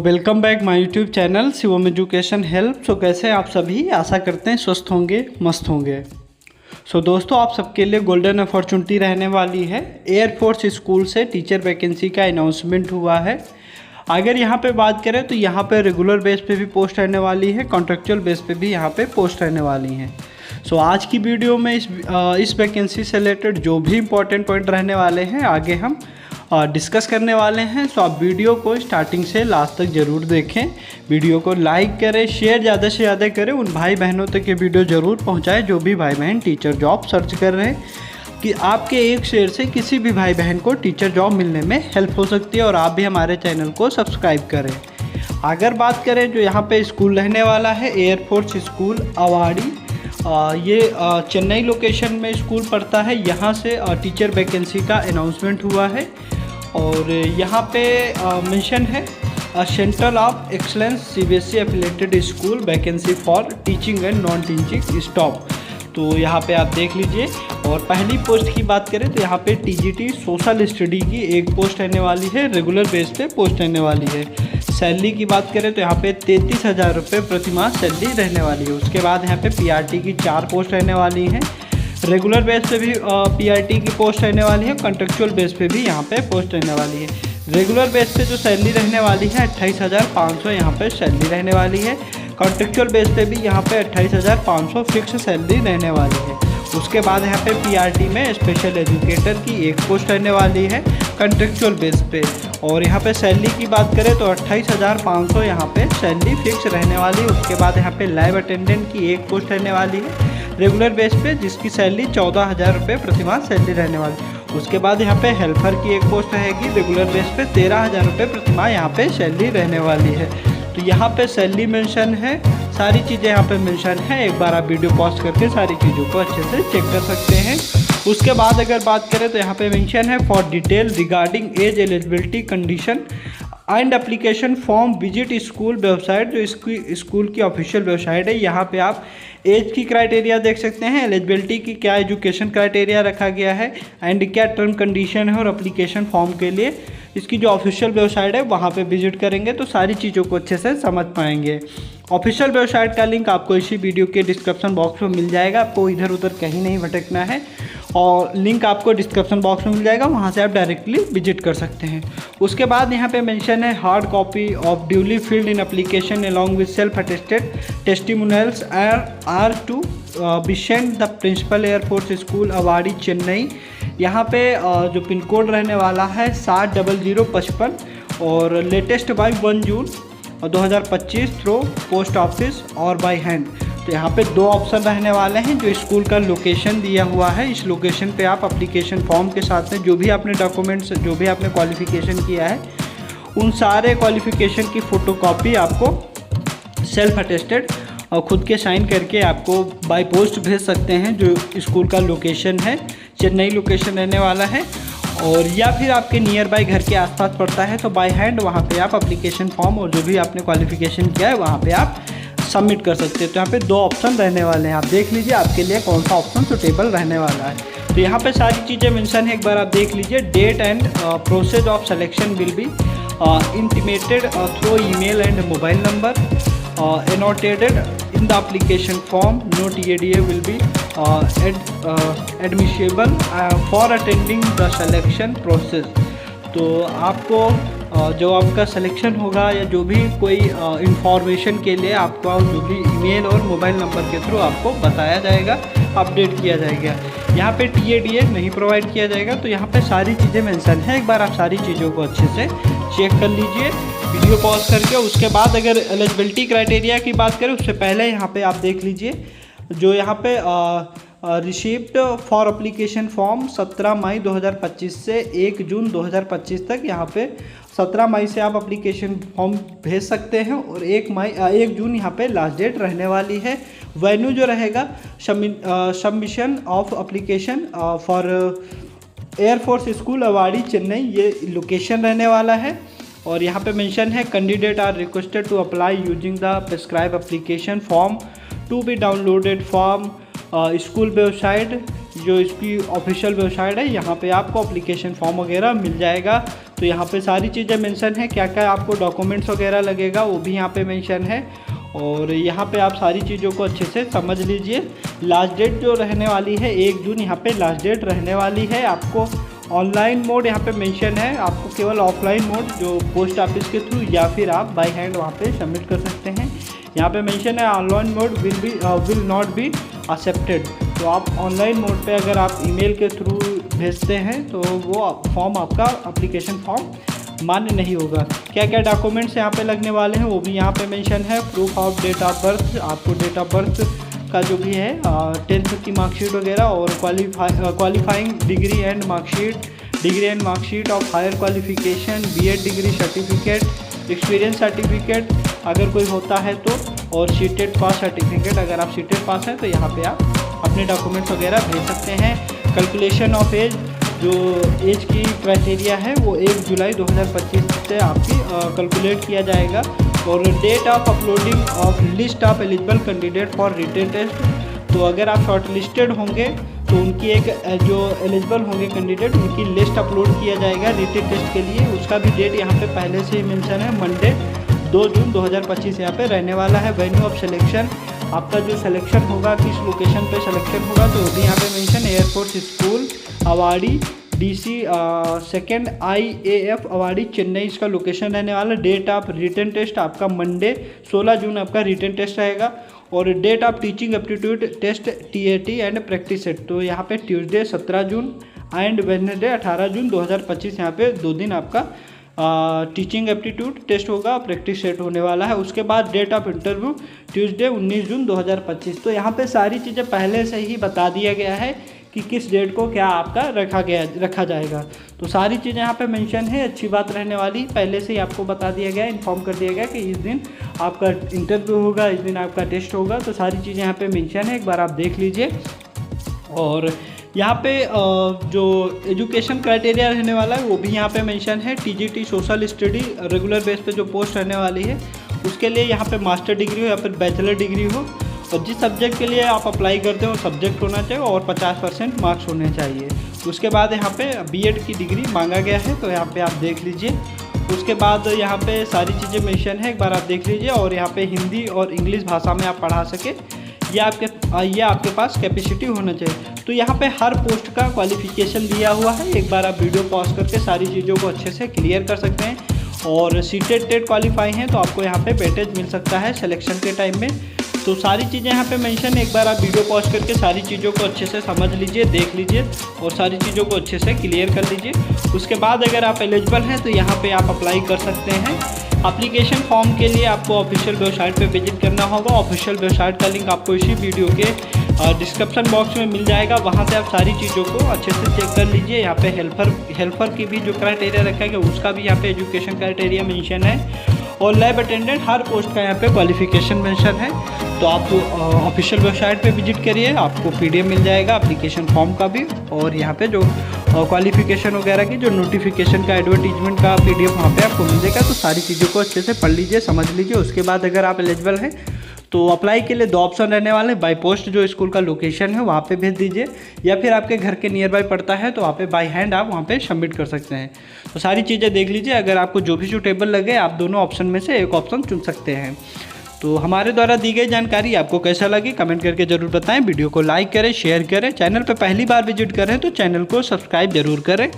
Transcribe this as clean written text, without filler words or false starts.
Welcome back my YouTube channel Shivam education help. कैसे हैं आप सभी? आशा करते हैं स्वस्थ होंगे, मस्त होंगे। दोस्तों, आप सबके लिए गोल्डन अपॉर्चुनिटी रहने वाली है। एयरफोर्स स्कूल से टीचर वैकेंसी का अनाउंसमेंट हुआ है। अगर यहाँ पे बात करें तो यहाँ पे रेगुलर बेस पे भी पोस्ट रहने वाली है, कॉन्ट्रेक्चुअल बेस पे भी यहाँ पे पोस्ट रहने वाली हैं। आज की वीडियो में इस वैकेंसी से रिलेटेड जो भी इंपॉर्टेंट पॉइंट रहने वाले हैं आगे हम डिस्कस करने वाले हैं। आप वीडियो को स्टार्टिंग से लास्ट तक ज़रूर देखें। वीडियो को लाइक करें, शेयर ज़्यादा से ज़्यादा करें, उन भाई बहनों तक ये वीडियो ज़रूर पहुंचाएं जो भी भाई बहन टीचर जॉब सर्च कर रहे हैं, कि आपके एक शेयर से किसी भी भाई बहन को टीचर जॉब मिलने में हेल्प हो सकती है। और आप भी हमारे चैनल को सब्सक्राइब करें। अगर बात करें जो यहाँ पे स्कूल रहने वाला है, एयरफोर्स स्कूल अवाड़ी, ये चेन्नई लोकेशन में स्कूल पड़ता है। यहाँ से टीचर वैकेंसी का अनाउंसमेंट हुआ है और यहाँ पे मेंशन है centre of excellence CBSE affiliated school vacancy for teaching and non teaching staff. तो यहाँ पे आप देख लीजिए। और पहली पोस्ट की बात करें तो यहाँ पे टीजीटी सोशल स्टडी की एक पोस्ट रहने वाली है, रेगुलर बेस पे पोस्ट रहने वाली है। सैलरी की बात करें तो यहाँ पे 33,000 रुपये प्रति माह सैलरी रहने वाली है। उसके बाद यहाँ पे पीआरटी की 4 पोस्ट रहने वाली हैं। रेगुलर बेस पे भी पीआरटी की पोस्ट रहने वाली है, कॉन्ट्रेक्चुअल बेस पे भी यहाँ पे पोस्ट रहने वाली है। रेगुलर बेस पे जो सैलरी रहने वाली है 28,500 यहाँ पे सैलरी रहने वाली है। कॉन्ट्रेक्चुअल बेस पे भी यहाँ पे 28,500 फिक्स सैलरी रहने वाली है। उसके बाद यहाँ पे पीआरटी में स्पेशल एजुकेटर की एक पोस्ट रहने वाली है कॉन्ट्रेक्चुअल बेस पे। और यहाँ पे सैलरी की बात करें तो 28,500 यहाँ पे सैलरी फिक्स रहने वाली है। उसके बाद यहाँ पे लैब अटेंडेंट की एक पोस्ट रहने वाली है रेगुलर बेस पे, जिसकी सैलरी 14,000 रुपये प्रति माह सैलरी रहने वाली। उसके बाद यहाँ पे हेल्पर की एक पोस्ट रहेगी रेगुलर बेस पे, 13,000 रुपये प्रति माह यहाँ पे सैलरी रहने वाली है। तो यहाँ पे सैलरी मेंशन है, सारी चीज़ें यहाँ पे मेंशन है। एक बार आप वीडियो पॉज करके सारी चीज़ों को अच्छे से चेक कर सकते हैं। उसके बाद अगर बात करें तो यहाँ पे मेंशन है for detail regarding as eligibility condition and application form visit school website, जो इसकी स्कूल की ऑफिशियल वेबसाइट है। यहाँ पे आप एज की क्राइटेरिया देख सकते हैं, एलिजिबिलिटी की क्या एजुकेशन क्राइटेरिया रखा गया है एंड क्या टर्म कंडीशन है, और एप्लीकेशन फॉर्म के लिए इसकी जो ऑफिशियल वेबसाइट है वहाँ पे विजिट करेंगे तो सारी चीज़ों को अच्छे से समझ पाएंगे। ऑफिशियल वेबसाइट का लिंक आपको इसी वीडियो के डिस्क्रिप्शन बॉक्स में मिल जाएगा। आपको इधर उधर कहीं नहीं भटकना है और लिंक आपको डिस्क्रिप्शन बॉक्स में मिल जाएगा, वहाँ से आप डायरेक्टली विजिट कर सकते हैं। उसके बाद यहाँ पे मेंशन है hard copy of duly filled in application along with self attested testimonials are to be sent the principal air force school Avadi Chennai. यहाँ पे जो पिन कोड रहने वाला है 70055 और latest by 1 June 2025 through post office और बाय हैंड। तो यहाँ पे 2 ऑप्शन रहने वाले हैं। जो स्कूल का लोकेशन दिया हुआ है, इस लोकेशन पे आप एप्लीकेशन फॉर्म के साथ में जो भी आपने डॉक्यूमेंट्स, जो भी आपने क्वालिफ़िकेशन किया है, उन सारे क्वालिफ़िकेशन की फ़ोटोकॉपी आपको सेल्फ अटेस्टेड और ख़ुद के साइन करके आपको बाय पोस्ट भेज सकते हैं। जो स्कूल का लोकेशन है चेन्नई लोकेशन रहने वाला है, और या फिर आपके नियर बाय घर के आसपास पड़ता है तो बाय हैंड वहाँ पे आप एप्लीकेशन फॉर्म और जो भी आपने क्वालिफ़िकेशन किया है वहाँ पे आप सबमिट कर सकते हैं। तो यहाँ पे 2 ऑप्शन रहने वाले हैं, आप देख लीजिए आपके लिए कौन सा ऑप्शन सुटेबल रहने वाला है। तो यहाँ पे सारी चीज़ें मेंशन है, एक बार आप देख लीजिए। Date and process of selection will be intimated through email and mobile number annotated in the application form. No TADA will be admissible for attending the selection process. तो आपको जो आपका सिलेक्शन होगा या जो भी कोई इंफॉर्मेशन के लिए आपको जो भी ईमेल और मोबाइल नंबर के थ्रू आपको बताया जाएगा, अपडेट किया जाएगा। यहाँ पे TADA नहीं प्रोवाइड किया जाएगा। तो यहाँ पे सारी चीज़ें मेंशन है, एक बार आप सारी चीज़ों को अच्छे से चेक कर लीजिए वीडियो पॉज करके। उसके बाद अगर एलिजिबिलिटी क्राइटेरिया की बात करें उससे पहले यहाँ पे आप देख लीजिए जो यहाँ पे रिसीप्ट फॉर एप्लीकेशन फॉर्म 17 मई 2025 से 1 जून 2025 तक। यहाँ पे 17 मई से आप एप्लीकेशन फॉर्म भेज सकते हैं और 1 जून यहाँ पे लास्ट डेट रहने वाली है। वेन्यू जो रहेगा submission of application for air force school Avadi Chennai, ये लोकेशन रहने वाला है। और यहाँ पे मेंशन है candidate are requested to apply using the prescribe application form to be downloaded from school website, जो इसकी ऑफिशियल वेबसाइट है। यहाँ पे आपको एप्लीकेशन फॉर्म वगैरह मिल जाएगा। तो यहाँ पे सारी चीज़ें मेंशन है, क्या क्या आपको डॉक्यूमेंट्स वगैरह लगेगा वो भी यहाँ पे मेंशन है। और यहाँ पे आप सारी चीज़ों को अच्छे से समझ लीजिए। लास्ट डेट जो रहने वाली है 1 जून यहाँ पे लास्ट डेट रहने वाली है। आपको ऑनलाइन मोड यहाँ पे मेंशन है, आपको केवल ऑफलाइन मोड जो पोस्ट ऑफिस के थ्रू या फिर आप बाय हैंड वहाँ पे सबमिट कर सकते हैं। यहाँ पे मेंशन है online mode will not be accepted. तो आप ऑनलाइन मोड पे अगर आप ईमेल के थ्रू भेजते हैं तो वो फॉर्म आपका एप्लीकेशन फॉर्म मान्य नहीं होगा। क्या क्या डॉक्यूमेंट्स यहाँ पे लगने वाले हैं वो भी यहाँ पे मेंशन है। Proof of date of birth, आपको डेट ऑफ बर्थ का जो भी है 10th की मार्कशीट वगैरह और qualifying degree and marksheet of higher qualification, B Ed degree certificate, experience certificate अगर कोई होता है तो, और सीटेड पास सर्टिफिकेट अगर आप सीटेड पास हैं तो यहाँ पे आप अपने डॉक्यूमेंट्स वगैरह भेज सकते हैं। कैलकुलेशन ऑफ एज, जो एज की क्राइटेरिया है वो 1 जुलाई 2025 से आपकी कैलकुलेट किया जाएगा। और date of uploading of list of eligible candidate for written test, तो अगर आप शॉर्ट लिस्टेड होंगे तो उनकी एक जो एलिजिबल होंगे कैंडिडेट उनकी लिस्ट अपलोड किया जाएगा रिटन टेस्ट के लिए। उसका भी डेट यहाँ पे पहले से ही मेंशन है, मंडे 2 जून 2025 यहाँ पे रहने वाला है। वेन्यू ऑफ सिलेक्शन, आपका जो सिलेक्शन होगा किस लोकेशन पे सिलेक्शन होगा तो वो भी यहाँ पे मेंशन है। Air force school Avadi DC 2nd IAF Avadi Chennai इसका लोकेशन रहने वाला। डेट ऑफ रिटन टेस्ट आपका मंडे 16 जून आपका रिटन टेस्ट रहेगा। और date of teaching aptitude test TAT and practice set, तो यहाँ पे Tuesday 17 June and Wednesday 18 June 2025 यहाँ पे 2 दिन आपका टीचिंग एप्टीट्यूड टेस्ट होगा, प्रैक्टिस सेट होने वाला है। उसके बाद डेट ऑफ इंटरव्यू ट्यूसडे 19 जून 2025। तो यहाँ पे सारी चीज़ें पहले से ही बता दिया गया है कि किस डेट को क्या आपका रखा जाएगा। तो सारी चीज़ें यहाँ पे मेंशन है, अच्छी बात रहने वाली। पहले से ही आपको बता दिया गया, इन्फॉर्म कर दिया गया कि इस दिन आपका इंटरव्यू होगा, इस दिन आपका टेस्ट होगा। तो सारी चीज़ें यहाँ पे मेंशन है, एक बार आप देख लीजिए। और यहाँ पे जो एजुकेशन क्राइटेरिया रहने वाला है वो भी यहाँ पे मेंशन है। TGT social study regular base पे जो पोस्ट रहने वाली है उसके लिए यहाँ पे मास्टर डिग्री हो या फिर बैचलर डिग्री हो, और जिस सब्जेक्ट के लिए आप अप्लाई करते हो सब्जेक्ट होना चाहिए और 50% मार्क्स होने चाहिए। उसके बाद यहाँ पे बीएड की डिग्री मांगा गया है, तो यहाँ पे आप देख लीजिए। उसके बाद यहाँ पे सारी चीज़ें मेंशन है, एक बार आप देख लीजिए। और यहाँ पे हिंदी और इंग्लिश भाषा में आप पढ़ा सके ये आपके पास कैपेसिटी होना चाहिए। तो यहाँ पे हर पोस्ट का क्वालिफिकेशन दिया हुआ है, एक बार आप वीडियो पॉज करके सारी चीज़ों को अच्छे से क्लियर कर सकते हैं। और सीटेड टेट क्वालिफाई हैं तो आपको यहाँ पे वेटेज मिल सकता है सिलेक्शन के टाइम में। तो सारी चीज़ें यहाँ पे मेंशन है, एक बार आप वीडियो पॉज करके सारी चीज़ों को अच्छे से समझ लीजिए, देख लीजिए और सारी चीज़ों को अच्छे से क्लियर कर लीजिए। उसके बाद अगर आप एलिजिबल हैं तो यहाँ पे आप अप्लाई कर सकते हैं। एप्लीकेशन फॉर्म के लिए आपको ऑफिशियल वेबसाइट पे विजिट करना होगा। ऑफिशियल वेबसाइट का लिंक आपको इसी वीडियो के डिस्क्रिप्शन बॉक्स में मिल जाएगा, वहाँ से आप सारी चीज़ों को अच्छे से चेक कर लीजिए। यहाँ पे हेल्पर की भी जो क्राइटेरिया रखा गया उसका भी यहाँ पे एजुकेशन क्राइटेरिया मेंशन है। और लैब अटेंडेंट हर पोस्ट का यहाँ पे क्वालिफिकेशन मेंशन है। तो आप ऑफिशियल वेबसाइट पे विजिट करिए, आपको PDF मिल जाएगा एप्लीकेशन फॉर्म का भी, और यहाँ पे जो क्वालिफिकेशन वगैरह की जो नोटिफिकेशन का एडवर्टीजमेंट का PDF वहाँ पे आपको मिल जाएगा। तो सारी चीज़ों को अच्छे से पढ़ लीजिए, समझ लीजिए। उसके बाद अगर आप एलिजिबल हैं तो अप्लाई के लिए 2 ऑप्शन रहने वाले हैं। बाय पोस्ट जो स्कूल का लोकेशन है वहाँ पे भेज दीजिए, या फिर आपके घर के नियर बाय पड़ता है तो वहाँ पे बाय हैंड आप वहाँ पे सबमिट कर सकते हैं। तो सारी चीज़ें देख लीजिए, अगर आपको जो भी सूटेबल लगे आप दोनों ऑप्शन में से एक ऑप्शन चुन सकते हैं। तो हमारे द्वारा दी गई जानकारी आपको कैसा लगी कमेंट करके ज़रूर बताएं। वीडियो को लाइक करें, शेयर करें। चैनल पर पहली बार विजिट करें तो चैनल को सब्सक्राइब जरूर करें।